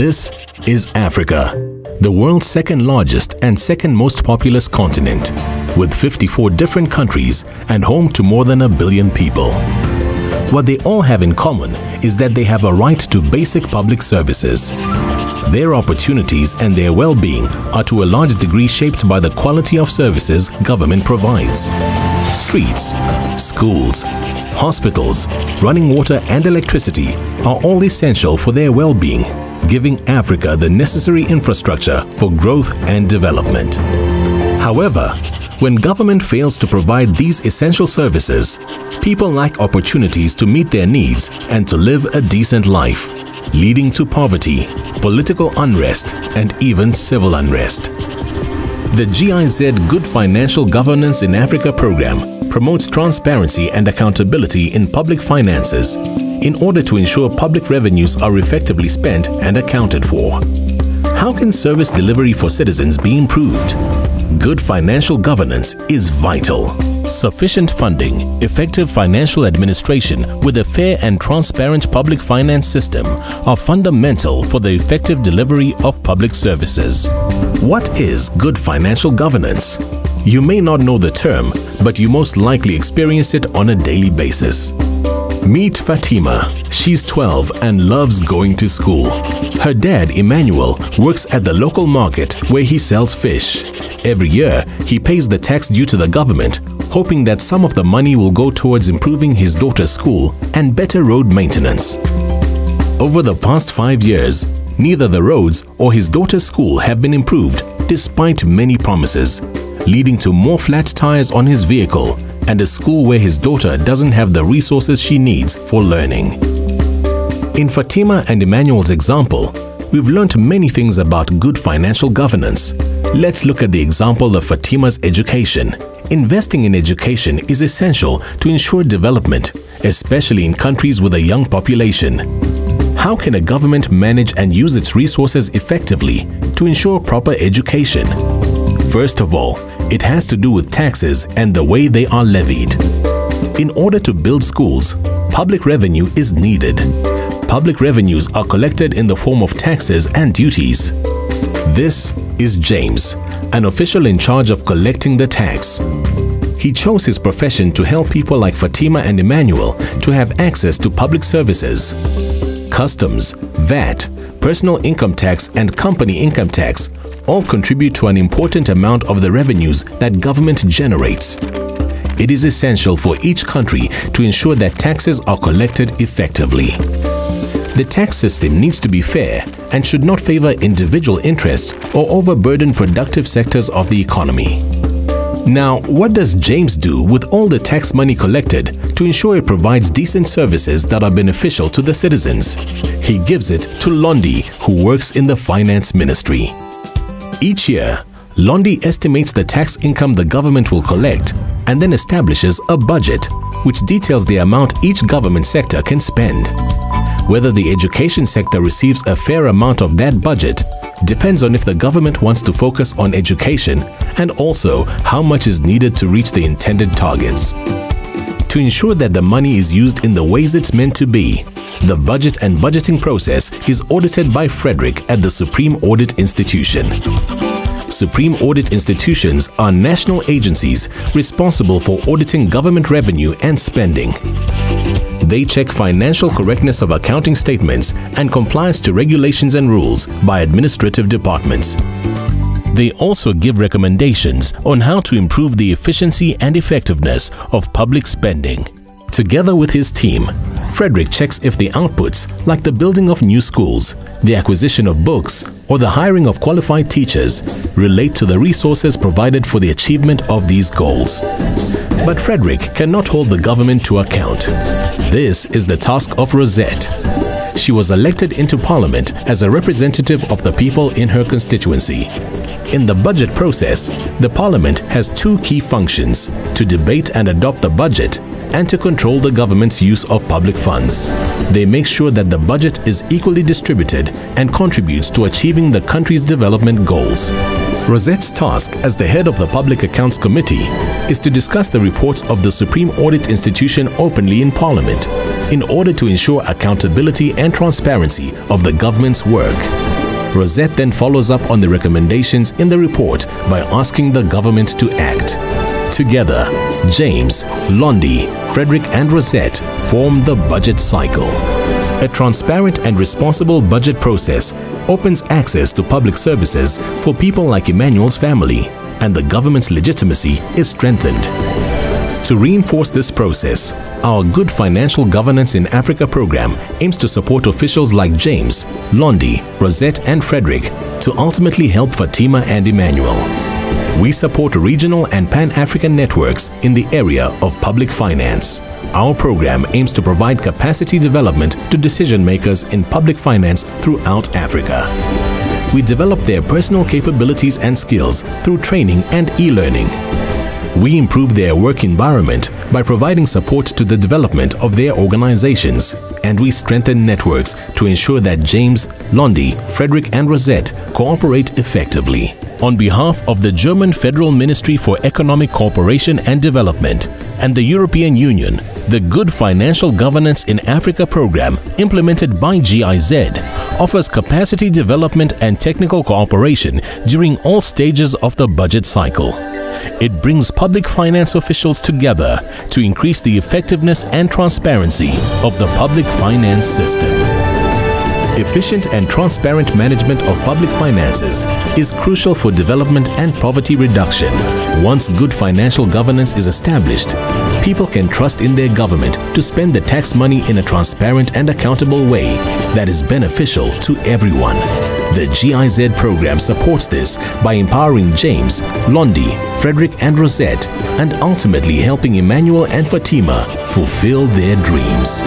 This is Africa, the world's second largest and second most populous continent, with 54 different countries and home to more than 1 billion people. What they all have in common is that they have a right to basic public services. Their opportunities and their well-being are to a large degree shaped by the quality of services government provides. Streets, schools, hospitals, running water and electricity are all essential for their well-being, giving Africa the necessary infrastructure for growth and development. However, when government fails to provide these essential services, people lack opportunities to meet their needs and to live a decent life, leading to poverty, political unrest, and even civil unrest. The GIZ Good Financial Governance in Africa program promotes transparency and accountability in public finances in order to ensure public revenues are effectively spent and accounted for. How can service delivery for citizens be improved? Good financial governance is vital. Sufficient funding, effective financial administration with a fair and transparent public finance system are fundamental for the effective delivery of public services. What is good financial governance? You may not know the term, but you most likely experience it on a daily basis. Meet Fatima. She's 12 and loves going to school. Her dad, Emmanuel, works at the local market where he sells fish. Every year, he pays the tax due to the government, hoping that some of the money will go towards improving his daughter's school and better road maintenance. Over the past 5 years, neither the roads or his daughter's school have been improved despite many promises, leading to more flat tires on his vehicle and a school where his daughter doesn't have the resources she needs for learning. In Fatima and Emmanuel's example, we've learned many things about good financial governance. Let's look at the example of Fatima's education. Investing in education is essential to ensure development, especially in countries with a young population. How can a government manage and use its resources effectively to ensure proper education? First of all, it has to do with taxes and the way they are levied. In order to build schools, public revenue is needed. Public revenues are collected in the form of taxes and duties. This is James, an official in charge of collecting the tax. He chose his profession to help people like Fatima and Emmanuel to have access to public services. Customs, VAT, personal income tax and company income tax all contribute to an important amount of the revenues that government generates. It is essential for each country to ensure that taxes are collected effectively. The tax system needs to be fair and should not favor individual interests or overburden productive sectors of the economy. Now, what does James do with all the tax money collected to ensure it provides decent services that are beneficial to the citizens? He gives it to Londi, who works in the finance ministry. Each year, Londi estimates the tax income the government will collect and then establishes a budget which details the amount each government sector can spend. Whether the education sector receives a fair amount of that budget depends on if the government wants to focus on education and also how much is needed to reach the intended targets. To ensure that the money is used in the ways it's meant to be, the budget and budgeting process is audited by Frederick at the Supreme Audit Institution. Supreme Audit Institutions are national agencies responsible for auditing government revenue and spending. They check financial correctness of accounting statements and compliance to regulations and rules by administrative departments. They also give recommendations on how to improve the efficiency and effectiveness of public spending. Together with his team, Frederick checks if the outputs, like the building of new schools, the acquisition of books, or the hiring of qualified teachers, relate to the resources provided for the achievement of these goals. But Frederick cannot hold the government to account. This is the task of Rosette. She was elected into Parliament as a representative of the people in her constituency. In the budget process, the Parliament has two key functions: to debate and adopt the budget and to control the government's use of public funds. They make sure that the budget is equally distributed and contributes to achieving the country's development goals. Rosette's task as the head of the Public Accounts Committee is to discuss the reports of the Supreme Audit Institution openly in Parliament in order to ensure accountability and transparency of the government's work. Rosette then follows up on the recommendations in the report by asking the government to act. Together, James, Londi, Frederick and Rosette form the budget cycle. A transparent and responsible budget process opens access to public services for people like Emmanuel's family, and the government's legitimacy is strengthened. To reinforce this process, our Good Financial Governance in Africa program aims to support officials like James, Londi, Rosette and Frederick to ultimately help Fatima and Emmanuel. We support regional and Pan-African networks in the area of public finance. Our program aims to provide capacity development to decision makers in public finance throughout Africa. We develop their personal capabilities and skills through training and e-learning. We improve their work environment by providing support to the development of their organizations, and we strengthen networks to ensure that James, Londi, Frederick and Rosette cooperate effectively. On behalf of the German Federal Ministry for Economic Cooperation and Development and the European Union, the Good Financial Governance in Africa program, implemented by GIZ, offers capacity development and technical cooperation during all stages of the budget cycle. It brings public finance officials together to increase the effectiveness and transparency of the public finance system. Efficient and transparent management of public finances is crucial for development and poverty reduction. Once good financial governance is established, people can trust in their government to spend the tax money in a transparent and accountable way that is beneficial to everyone. The GIZ program supports this by empowering James, Londi, Frederick and Rosette, and ultimately helping Emmanuel and Fatima fulfill their dreams.